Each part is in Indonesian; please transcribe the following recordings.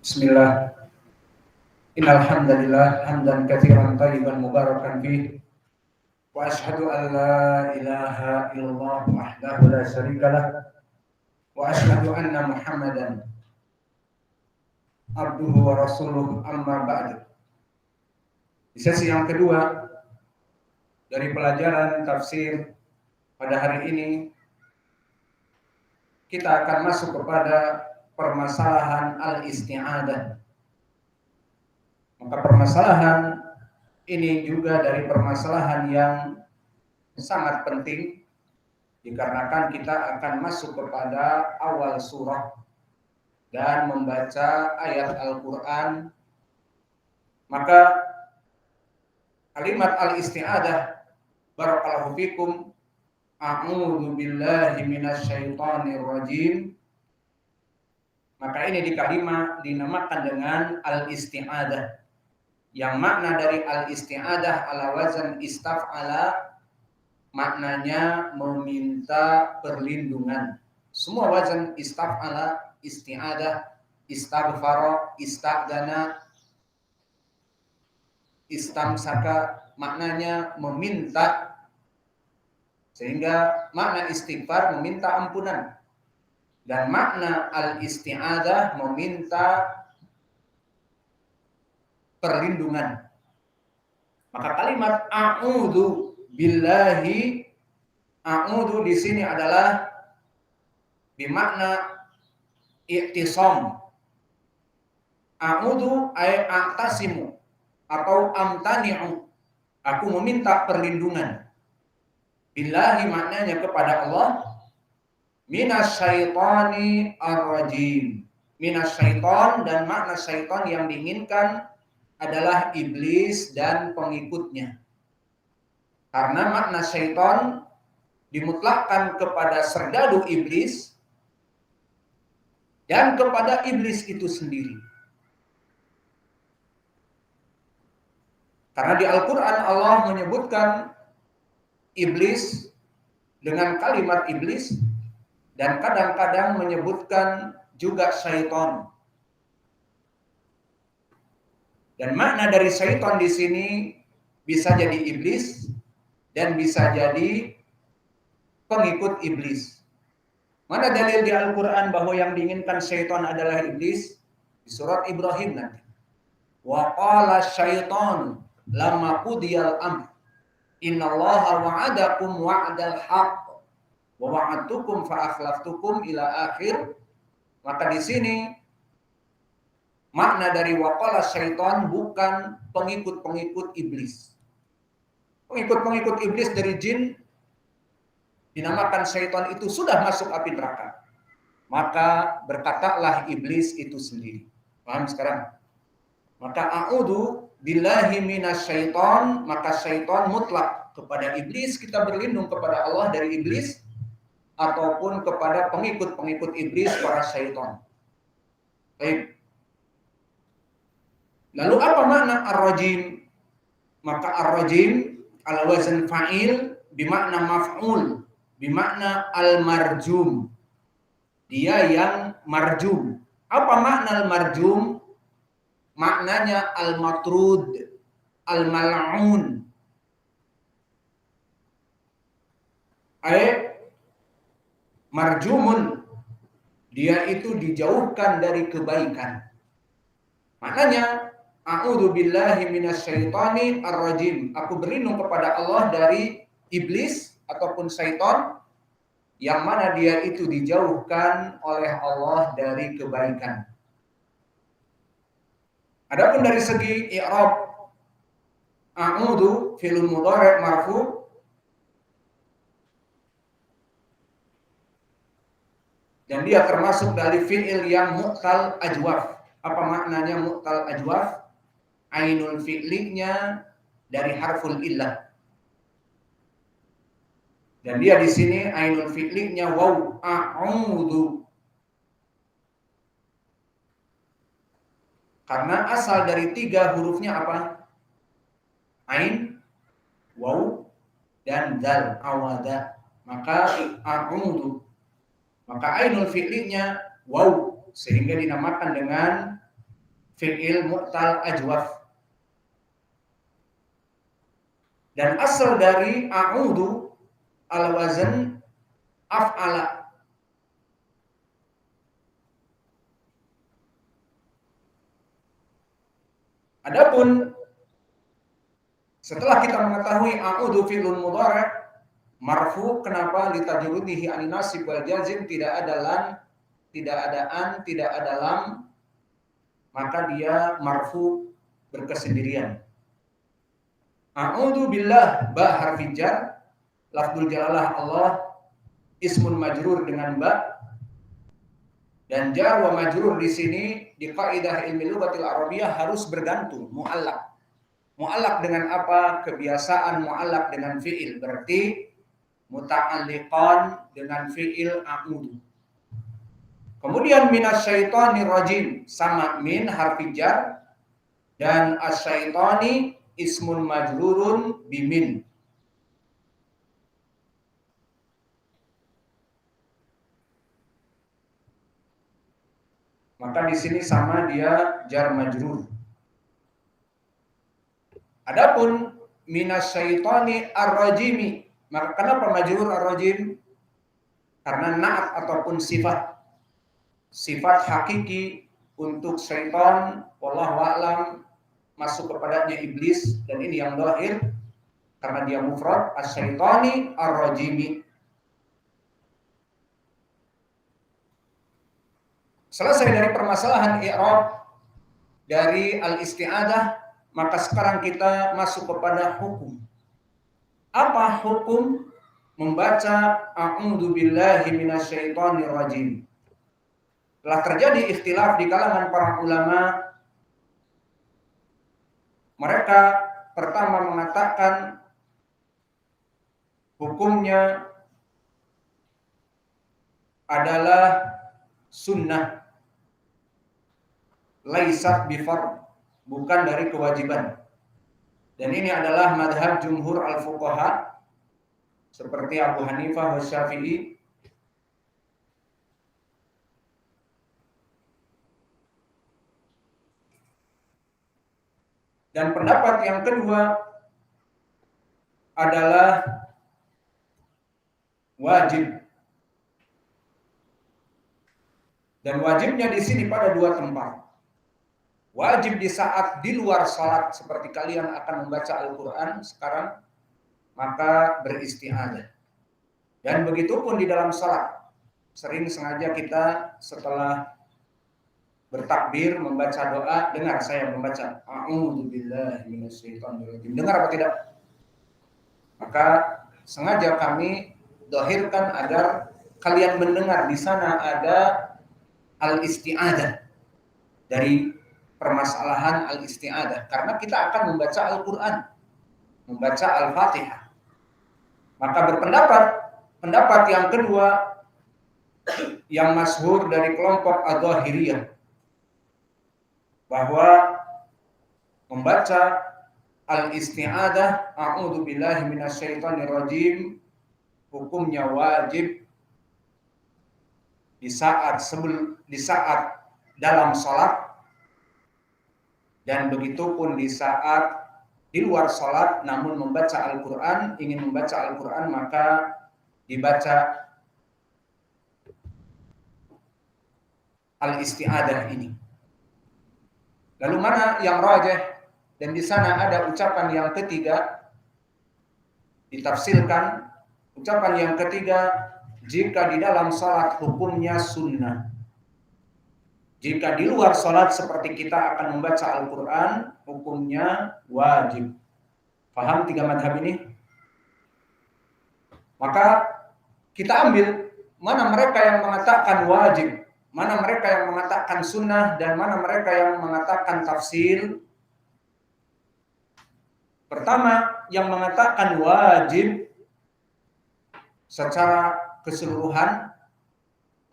Bismillah. Innal hamdalillah hamdan katsiran thayyiban mubarakan fih wa asyhadu an la ilaha illallah wahdahu la syarikalah wa asyhadu anna Muhammadan abduhu wa rasuluh amma ba'du. Di sesi yang kedua dari pelajaran tafsir pada hari ini kita akan masuk kepada permasalahan al-isti'adah. Maka permasalahan ini juga dari permasalahan yang sangat penting dikarenakan kita akan masuk kepada awal surah dan membaca ayat Al-Quran. Maka kalimat al-isti'adah, barakallahu fikum, a'udzu billahi minasyaitonir rajim, maka ini dinamakan dengan al-isti'adah, yang makna dari al-isti'adah ala wazan istaf'ala, maknanya meminta perlindungan. Semua wazan istaf'ala, isti'adah, istaghfara, ista'dana, istamsaka, maknanya meminta. Sehingga makna istighfar meminta ampunan, dan makna al-isti'adah meminta perlindungan. Maka kalimat a'udzu billahi, a'udzu di sini adalah bermakna i'tisam. A'udzu ay a'tasimu atau amtani'u, aku meminta perlindungan. Billahi maknanya kepada Allah, minasyaitani ar-rajim. Minasyaiton, dan makna syaitan yang diinginkan adalah iblis dan pengikutnya. Karena makna syaitan dimutlakkan kepada serdadu iblis dan kepada iblis itu sendiri. Karena di Al-Quran Allah menyebutkan iblis dengan kalimat iblis, dan kadang-kadang menyebutkan juga syaitan. Dan makna dari syaitan di sini bisa jadi iblis dan bisa jadi pengikut iblis. Mana dalil di Al-Quran bahwa yang diinginkan syaitan adalah iblis? Di surat Ibrahim nanti. Wa qala syaitan lamma qudiyal amr innallaha wa'adakum wa'dal haqq wa wa'adtukum fa akhlaftukum ila akhir. Maka di sini makna dari waqala syaitan bukan pengikut-pengikut iblis. Pengikut-pengikut iblis dari jin dinamakan syaitan itu sudah masuk api neraka. Maka berkatalah iblis itu sendiri. Paham sekarang? Maka a'udzu billahi minasyaiton, maka syaitan mutlak kepada iblis, kita berlindung kepada Allah dari iblis ataupun kepada pengikut-pengikut iblis para syaitan. Baik. Lalu apa makna ar-rajim? Maka ar-rajim ala wazan fa'il bimakna maf'ul, bimakna al-marjum. Dia yang marjum. Apa makna al-marjum? Maknanya al-matrud, al-mal'un. Marjumun, dia itu dijauhkan dari kebaikan. Maknanya a'udzu billahi minasyaitani ar-rajim. Aku berlindung kepada Allah dari iblis ataupun syaitan yang mana dia itu dijauhkan oleh Allah dari kebaikan. Adapun dari segi i'rab, a'udzu fi'il mudhari' marfu', dan dia termasuk dari fi'il yang mu'tal ajwaf. Apa maknanya mu'tal ajwaf? Ainul fi'linya dari harful illah. Dan dia di sini ainul fi'linya waw, a'udzu. Karena asal dari 3 hurufnya apa? Ain, waw, dan dal, awada. Maka a'udzu. Maka ainul fi'linya waw, sehingga dinamakan dengan fi'il mu'tal ajwaf. Dan asal dari a'udu al wazn af'ala. Adapun setelah kita mengetahui a'udu fi'lun mudhari' marfu, kenapa litajrudihi an nasib wal jazim, tidak ada lan, tidak ada an, tidak ada lam, maka dia marfu berkesendirian. A'udzu billah ba harfi jar, lafzul jalalah Allah, ismun majrur dengan ba, dan jar wa majrur di sini di kaidah ilmi lughatil arabiyyah harus bergantung, muallaq. Muallaq dengan apa? Kebiasaan muallaq dengan fiil, berarti muta'alliqan dengan fiil a'udzu. Kemudian minasyaitonir rajim, sama min harfi jar, dan asyaitoni ismun majrurun bimin. Maka di sini sama dia jar majrur. Adapun minasyaitoni ar-rajimi, maka kenapa majrur ar-rajim? Karena na'at ataupun sifat hakiki untuk syaitan, wallahu a'lam, masuk kepadanya iblis, dan ini yang zahir karena dia mufrad, asyaitoni ar-rajimi. Selesai dari permasalahan i'rab dari al-isti'adah, maka sekarang kita masuk kepada hukum. Apa hukum membaca a'udzu billahi minasyaitonir rajim? Telah terjadi ikhtilaf di kalangan para ulama. Mereka pertama mengatakan hukumnya adalah sunnah, laisat bifard, bukan dari kewajiban. Dan ini adalah madhab jumhur al-fuqaha seperti Abu Hanifah wa Syafi'i. Dan pendapat yang kedua adalah wajib. Dan wajibnya di sini pada dua tempat. Wajib di saat di luar salat, seperti kalian akan membaca Al-Quran sekarang, maka beristi'adah. Dan begitu pun di dalam salat. Sering sengaja kita setelah bertakbir membaca doa, dengar saya membaca a'udzu billahi minasyaitonir rajim. Dengar apa tidak? Maka sengaja kami dohirkan agar kalian mendengar di sana ada al-isti'adah, dari permasalahan al-isti'adah, karena kita akan membaca Al-Quran, membaca Al-Fatihah. Maka pendapat yang kedua yang masyhur dari kelompok Adh-Dhahiriyah, bahwa membaca al-isti'adah a'udzu billahi minasyaitonir rajim hukumnya wajib di saat dalam salat, dan begitu pun di saat di luar salat namun membaca Al-Qur'an, ingin membaca Al-Qur'an, maka dibaca al-isti'adah ini. Lalu mana yang rajih? Dan di sana ada ucapan yang ketiga, ditafsirkan ucapan yang ketiga, jika di dalam salat hukumnya sunnah. Jika di luar salat seperti kita akan membaca Al-Quran, hukumnya wajib. Paham tiga madhab ini? Maka kita ambil mana mereka yang mengatakan wajib, mana mereka yang mengatakan sunnah, dan mana mereka yang mengatakan tafsir. Pertama, yang mengatakan wajib secara keseluruhan,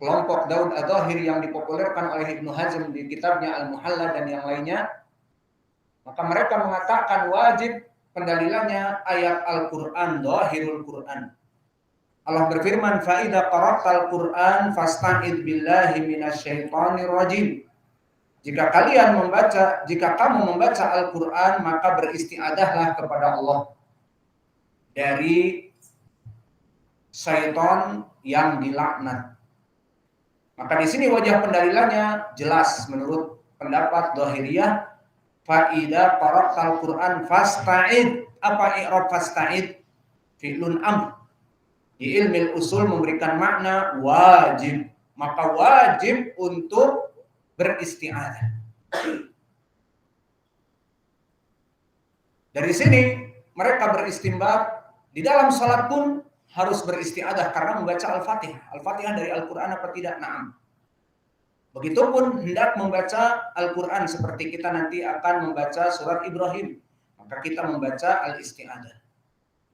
kelompok Daud Adh-Dhahiri yang dipopulerkan oleh Ibnu Hazm di kitabnya Al-Muhalla dan yang lainnya, maka mereka mengatakan wajib, pendalilannya ayat Al-Quran, Dhahirul Quran. Allah berfirman, فَإِذَا قَرَأْتَ الْقُرْآنَ فَاسْتَعِذْ بِاللَّهِ مِنَ الشَّيْطَانِ الرَّجِيمِ. Jika kamu membaca Al-Quran, maka beristiadahlah kepada Allah dari syaitan yang dilaknat. Maka di sini wajah pendalilannya jelas menurut pendapat Dhahiriyah. Fa'ida qara'tal Qur'an fasta'id. Apa i'rab fasta'id? Fi'lun amr. Di ilmu usul memberikan makna wajib. Maka wajib untuk beristi'adah. Dari sini mereka beristimbat di dalam salat pun harus beristi'adah karena membaca Al-Fatihah. Al-Fatihah dari Al-Quran apa tidak? Na'am. Begitupun hendak membaca Al-Quran seperti kita nanti akan membaca surat Ibrahim. Maka kita membaca Al-Isti'adah.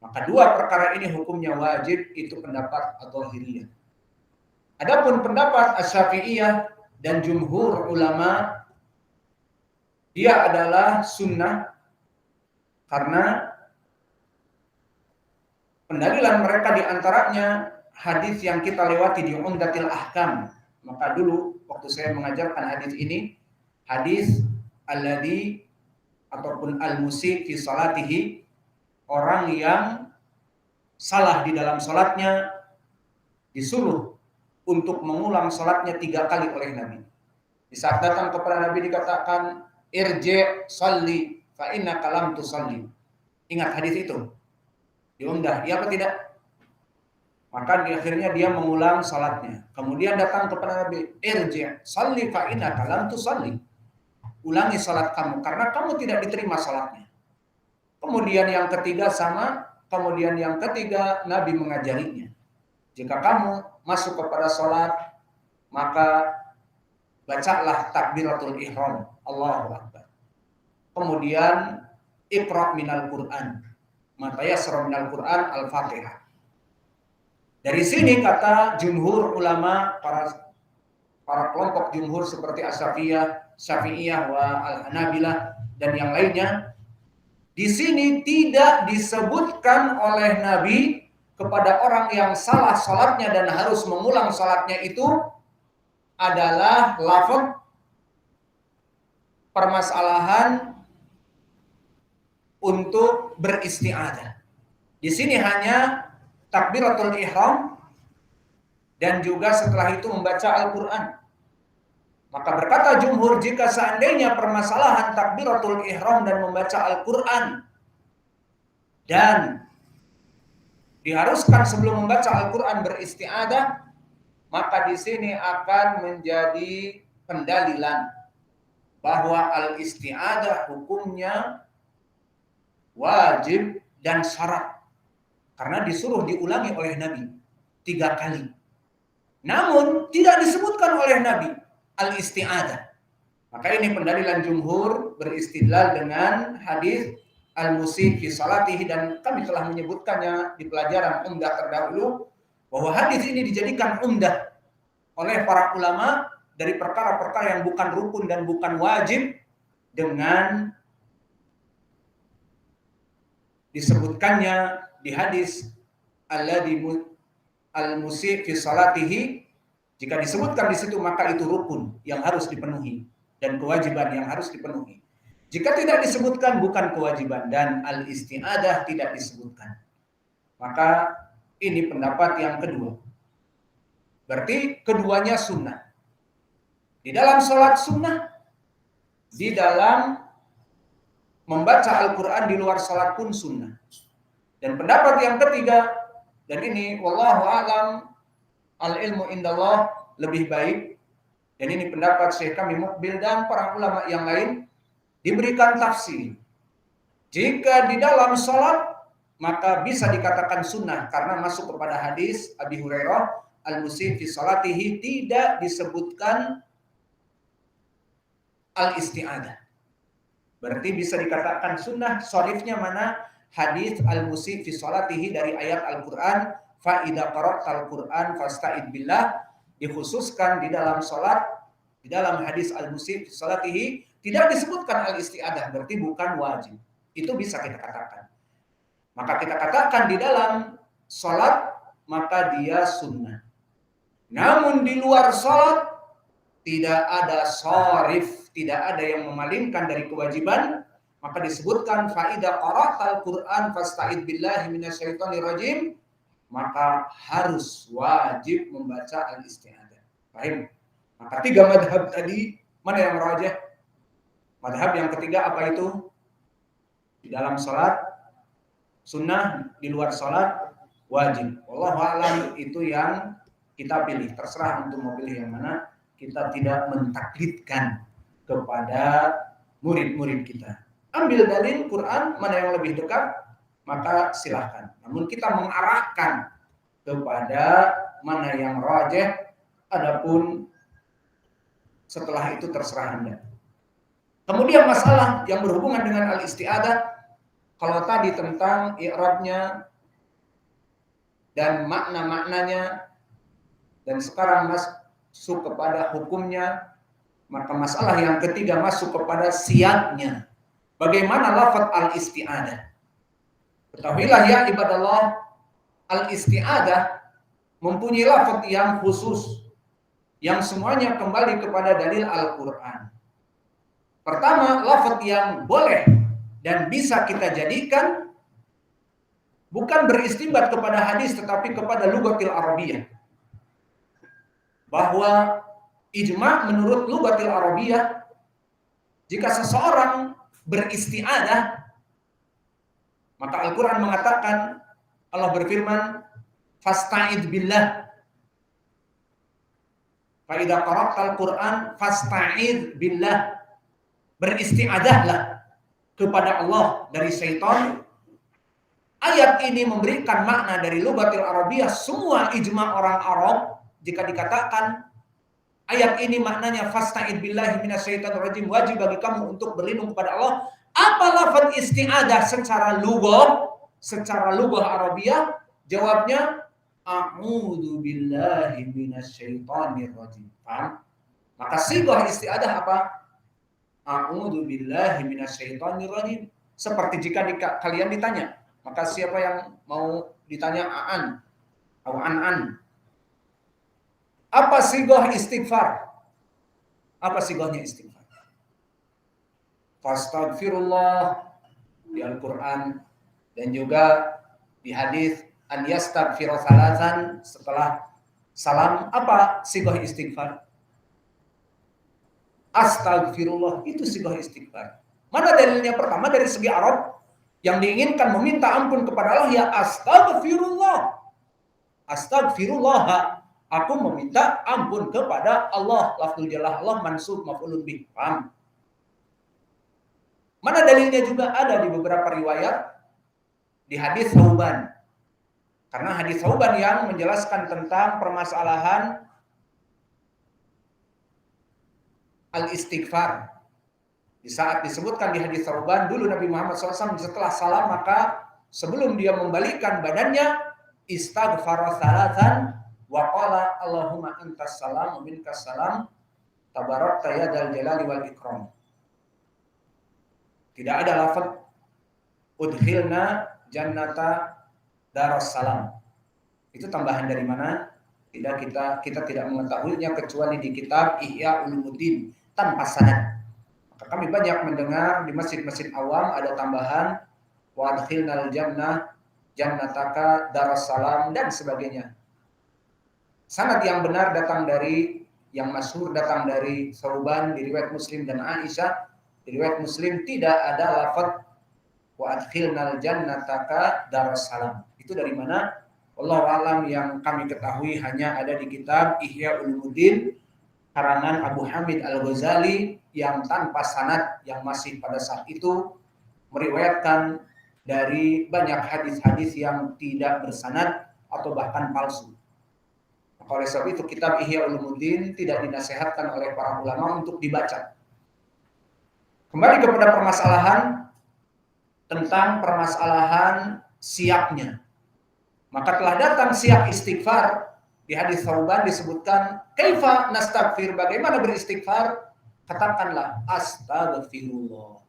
Maka dua perkara ini hukumnya wajib, itu pendapat Adh-Dhahiriyah. Adapun pendapat Asy-Syafi'iyah dan jumhur ulama, dia adalah sunnah karena pendalilan mereka diantaranya hadis yang kita lewati di Umdatil Ahkam. Maka dulu waktu saya mengajarkan hadis ini, hadis alladzi ataupun al-musi fi salatihi, orang yang salah di dalam salatnya disuruh untuk mengulang salatnya 3 kali oleh Nabi. Di saat datang kepada Nabi dikatakan irji salli fa innaka lam tusalli. Ingat hadis itu? Diundah, iya apa tidak? Maka akhirnya dia mengulang salatnya. Kemudian datang kepada Nabi, irji' salli fa innaka lam tusalli. Ulangi salat kamu karena kamu tidak diterima salatnya. Kemudian yang ketiga sama, kemudian yang ketiga Nabi mengajarinya. Jika kamu masuk kepada salat, maka bacalah takbiratul ihram, Allahu akbar. Kemudian iqra' minal Qur'an. Maka yassara minal Qur'an Al-Fatihah. Dari sini kata jumhur ulama, para kelompok jumhur seperti Asy-Syafi'iyah wa Al-Hanabilah dan yang lainnya, di sini tidak disebutkan oleh Nabi kepada orang yang salah salatnya dan harus mengulang salatnya itu adalah lafaz permasalahan untuk beristi'adah. Di sini hanya takbiratul ihram dan juga setelah itu membaca Al-Quran. Maka berkata jumhur, jika seandainya permasalahan takbiratul ihram dan membaca Al-Quran dan diharuskan sebelum membaca Al-Quran beristi'adah, maka di sini akan menjadi pendalilan bahwa al-isti'adah hukumnya wajib dan syarat. Karena disuruh diulangi oleh Nabi 3 kali. Namun tidak disebutkan oleh Nabi al-isti'adah. Maka ini pendalilan jumhur beristidlal dengan hadis al-musi fi salatihi, dan kami telah menyebutkannya di pelajaran umdah terdahulu bahwa hadis ini dijadikan umdah oleh para ulama dari perkara-perkara yang bukan rukun dan bukan wajib dengan disebutkannya di hadis alladzi al-musi fi salatihi. Jika disebutkan di situ maka itu rukun yang harus dipenuhi dan kewajiban yang harus dipenuhi. Jika tidak disebutkan bukan kewajiban, dan al-isti'adah tidak disebutkan. Maka ini pendapat yang kedua. Berarti keduanya sunnah. Di dalam sholat sunnah, di dalam membaca Al-Quran di luar sholat pun sunnah. Dan pendapat yang ketiga, dan ini wallahu a'lam, al-ilmu indallah, lebih baik, dan ini pendapat Syekh kami Mukbil dan para ulama yang lain, diberikan tafsir. Jika di dalam sholat, maka bisa dikatakan sunnah karena masuk kepada hadis Abi Hurairah, al-musi fi salatihi, tidak disebutkan al-isti'adah. Berarti bisa dikatakan sunnah. Sharifnya mana? Hadis al-musi fi salatihi dari ayat Al-Quran, fa idza qara'tal Qur'an fasta'id billah, dikhususkan di dalam salat, di dalam hadis al-musi fi salatihi tidak disebutkan al-isti'adah, berarti bukan wajib. Itu bisa kita katakan. Maka kita katakan di dalam salat maka dia sunnah. Namun di luar salat tidak ada sharif, tidak ada yang memalingkan dari kewajiban, maka disebutkan faida qara'tal Qur'an fasta'id billahi minasyaitonir rajim, maka harus wajib membaca al-isti'adzah. Paham? Maka 3 madhab tadi mana yang rajih? Madhab yang ketiga apa itu? Di dalam salat sunnah, di luar salat wajib. Wallahu a'lam, itu yang kita pilih. Terserah untuk mau pilih yang mana. Kita tidak mentaklidkan kepada murid-murid kita. Ambil dalil Quran mana yang lebih dekat, maka silahkan. Namun kita mengarahkan kepada mana yang rajih, adapun setelah itu terserah Anda. Kemudian masalah yang berhubungan dengan al-isti'adzah, kalau tadi tentang i'rabnya dan makna-maknanya, dan sekarang masuk kepada hukumnya, maka masalah yang ketiga masuk kepada siatnya. Bagaimana lafaz al-isti'adzah? Ketahuilah ya ibadallah, al-isti'adzah mempunyai lafaz yang khusus, yang semuanya kembali kepada dalil Al-Quran. Pertama, lafaz yang boleh dan bisa kita jadikan bukan beristimbat kepada hadis, tetapi kepada lughatil Arabiyah. Bahwa ijma' menurut lughatil Arabiyah, jika seseorang beristi'adzah, maka Al-Quran mengatakan, Allah berfirman, fasta'id billah. Fa idza qara'tal Qur'an fasta'id billah. Beristi'adzahlah kepada Allah dari syaitan. Ayat ini memberikan makna dari lughatil Arabiyah, semua ijma' orang Arab. Jika dikatakan ayat ini maknanya fasta'id billahi minasyaitonir rajim, wajib bagi kamu untuk berlindung kepada Allah. Apa lafaz isti'adzah secara lughah? Secara lughah Arabiyah, jawabnya a'udzu billahi minasyaitonir rajim. Paham? Maka sighah isti'adzah apa? A'udzu billahi minasyaitonir rajim. Seperti jika kalian ditanya, maka siapa yang mau ditanya Aan atau An? Apa sighah istighfar? Apa sighahnya istighfar? Fastaghfirullah di Al-Qur'an, dan juga di hadis an yastaghfiru thalathan, setelah salam. Apa sighah istighfar? Astaghfirullah, itu sighah istighfar. Mana dalilnya? Pertama dari segi Arab, yang diinginkan meminta ampun kepada Allah ya astaghfirullah. Astaghfirullah, aku meminta ampun kepada Allah. Lafzul jalalah Allah mansub maf'ulun bih. Paham? Mana dalilnya? Juga ada di beberapa riwayat, di hadis Thauban. Karena hadis Thauban yang menjelaskan tentang permasalahan al-istighfar. Di saat disebutkan di hadis Thauban, dulu Nabi Muhammad SAW setelah salam, maka sebelum dia membalikkan badannya, istaghfara thalathan wa qala Allahumma antas salam wa minkas salam tabarakta ya dzal jalali wal ikram. Tidak ada lafaz udkhilna jannata darussalam. Itu tambahan dari mana? Kita tidak mengetahuinya kecuali di kitab Ihya Ulumuddin tanpa sanad. Maka kami banyak mendengar di masjid-masjid awam ada tambahan wa adkhilnal jannah jannataka darussalam dan sebagainya. Sanad yang benar datang dari, yang masyhur datang dari Thauban di riwayat Muslim dan Aisyah. Di riwayat Muslim tidak ada lafaz wa adkhilnal jannataka darussalam. Itu dari mana? Wallahu a'lam, yang kami ketahui hanya ada di kitab Ihya Ulumuddin karangan Abu Hamid Al-Ghazali, yang tanpa sanad, yang masih pada saat itu meriwayatkan dari banyak hadis-hadis yang tidak bersanad atau bahkan palsu. Oleh sebab itu kitab Ihya Ulumuddin tidak dinasihatkan oleh para ulama untuk dibaca. Kembali kepada permasalahan tentang permasalahan siapnya. Maka telah datang siap istighfar. Di hadis Thauban disebutkan, kaifa nastaghfir, bagaimana beristighfar? Katakanlah astaghfirullah.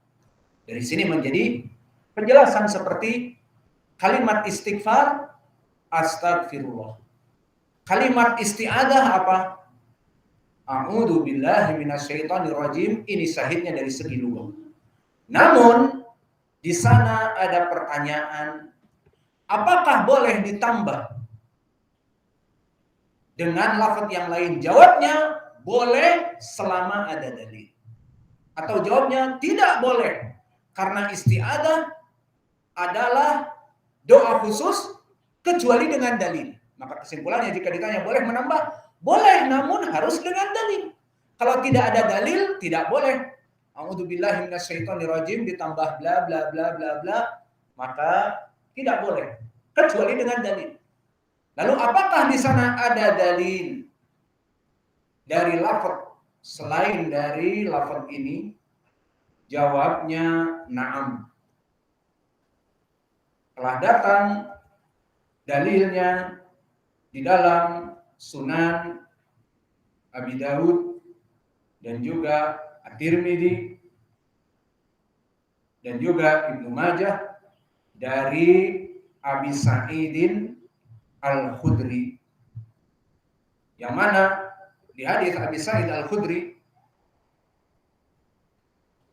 Dari sini menjadi penjelasan seperti kalimat istighfar astaghfirullah. Kalimat isti'adzah apa? A'udzu billahi minasyaitonir rajim, ini sahihnya dari segi lugah. Namun di sana ada pertanyaan, apakah boleh ditambah dengan lafaz yang lain? Jawabnya boleh selama ada dalil. Atau jawabnya tidak boleh karena isti'adzah adalah doa khusus kecuali dengan dalil. Maka kesimpulannya jika ditanya boleh menambah, boleh namun harus dengan dalil. Kalau tidak ada dalil tidak boleh. A'udzubillahi minasyaitonirrajim ditambah bla bla bla bla bla, maka tidak boleh kecuali dengan dalil. Lalu apakah di sana ada dalil dari lafaz selain dari lafaz ini? Jawabnya na'am. Telah datang dalilnya di dalam Sunan Abi Dawud dan juga At-Tirmidzi dan juga Ibnu Majah dari Abi Sa'idin Al-Khudri, yang mana di hadis Abi Sa'id Al-Khudri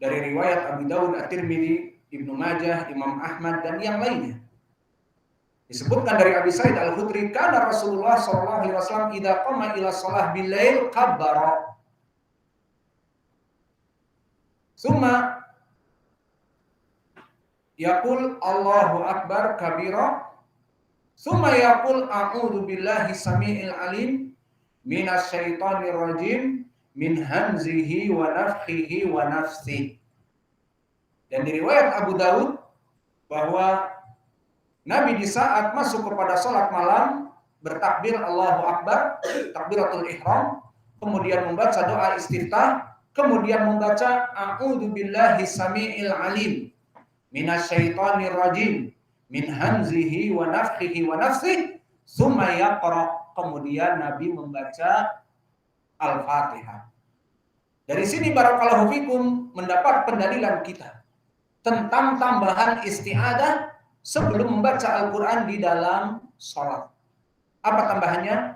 dari riwayat Abu Dawud, At-Tirmidzi, Ibnu Majah, Imam Ahmad dan yang lainnya disebutkan dari Abi Sa'id Al-Khudri, kana Rasulullah sallallahu alaihi wasallam idza qama ila shalah bil-lail kabbara summa yaqul Allahu akbar kabira summa yaqul a'udzu billahi samii'il alim minasy syaithanir rajim min hamzihi wa nafthihi wa nafsihi. Dan di riwayat Abu Dawud bahwa Nabi di saat masuk kepada salat malam bertakbir Allahu akbar, takbiratul ihram, kemudian membaca doa istiftah, kemudian membaca a'udzu billahi samii'il alim minasyaitonir rajim min hamzihi wa nafthihi wa nafsihi, summa yaqra, kemudian Nabi membaca Al-Fatihah. Dari sini barakallahu fikum mendapat pendalilan kita tentang tambahan isti'adzah sebelum membaca Al-Qur'an di dalam salat. Apa tambahannya?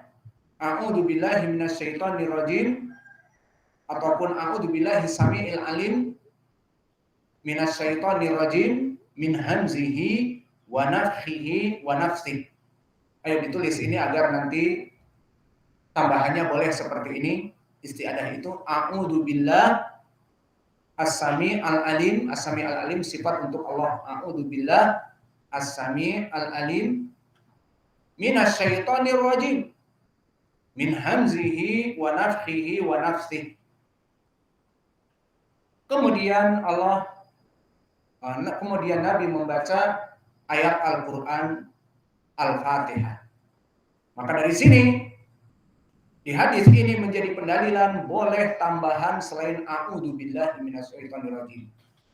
A'udzu billahi minasyaitonir rajim ataupun a'udzu billahi samii'il alim minasyaitonir rajim min hamzihi wa nafthihi wa nafsihi. Ayo ditulis ini agar nanti tambahannya boleh seperti ini. Isti'adzah itu a'udzu billah as-sami' al-alim. As-sami' al-alim sifat untuk Allah. A'udzu billah as-sami' al-alim minasyaitonir rajim min hamzihi wa nafthihi wa nafsihi. Kemudian Nabi membaca ayat Al-Qur'an Al-Fatihah. Maka dari sini di hadis ini menjadi pendalilan boleh tambahan selain a'udzu billahi minasyaitonir rajim.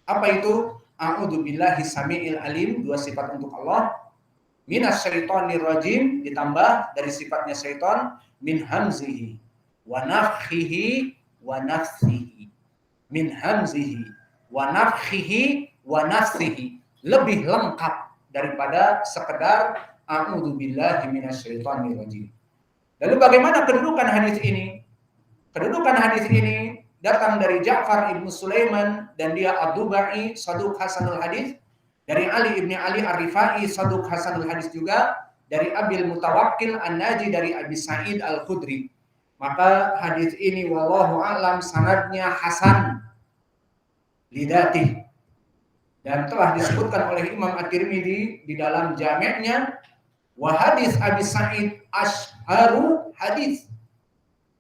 Apa itu? A'udzu billahi samii'il alim, dua sifat untuk Allah. Minasyaitonir rajim ditambah dari sifatnya syaitan, min hamzihi wa nafthihi wa nafsihi. Min hamzihi wa nafthihi wa nafsihi, lebih lengkap daripada sekedar a'udzu billahi minasyaitonir rajim. Lalu bagaimana kedudukan hadis ini? Kedudukan hadis ini datang dari Ja'far ibnu Sulaiman dan dia Ad-Dubai, saduq hasanul hadis, dari Ali ibni Ali Ar-Rifai, saduq hasanul hadis juga, dari Abil Mutawakkil An-Naji dari Abi Sa'id Al-Khudri. Maka hadis ini wallahu a'lam sanadnya hasan lidati, dan telah disebutkan oleh Imam At-Tirmidzi di dalam jami'nya, wa hadis Abi Sa'id ashharu hadis,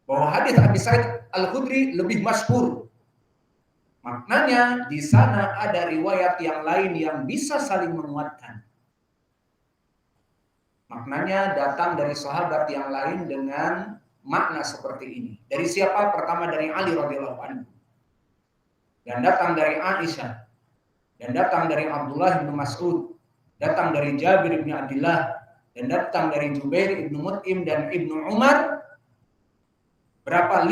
bahwa hadis Abi Sa'id Al-Khudri lebih masyhur. Maknanya di sana ada riwayat yang lain yang bisa saling menguatkan. Maknanya datang dari sahabat yang lain dengan makna seperti ini. Dari siapa? Pertama dari Ali radhiyallahu anhu, dan datang dari Aisyah, dan datang dari Abdullah bin Mas'ud, datang dari Jabir bin Abdullah, dan datang dari Jubair ibnu Mut'im dan Ibnu Umar. Berapa? 5.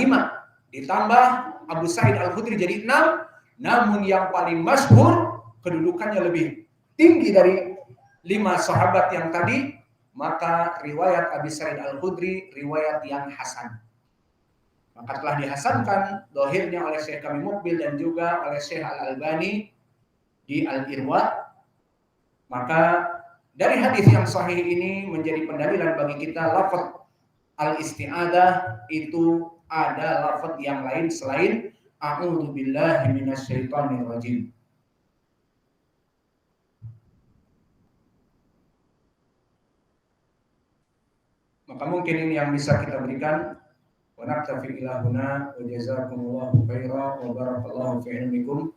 Ditambah Abu Sa'id Al-Khudri jadi 6. Namun yang paling masyhur, kedudukannya lebih tinggi dari 5 sahabat yang tadi, maka riwayat Abi Sa'id Al-Khudri riwayat yang hasan. Maka telah dihasankan dohirnya oleh Syekh kami Mukbil dan juga oleh Syekh Al-Albani di Al-Irwa. Maka dari hadis yang sahih ini menjadi pendalilan bagi kita lafaz al-isti'adah itu ada lafaz yang lain selain a'udzubillahi minasyaitonirrajim. Maka mungkin ini yang bisa kita berikan. Wa naktafi ila huna wa jazakumullahu khairan wa barakallahu fi ilmikum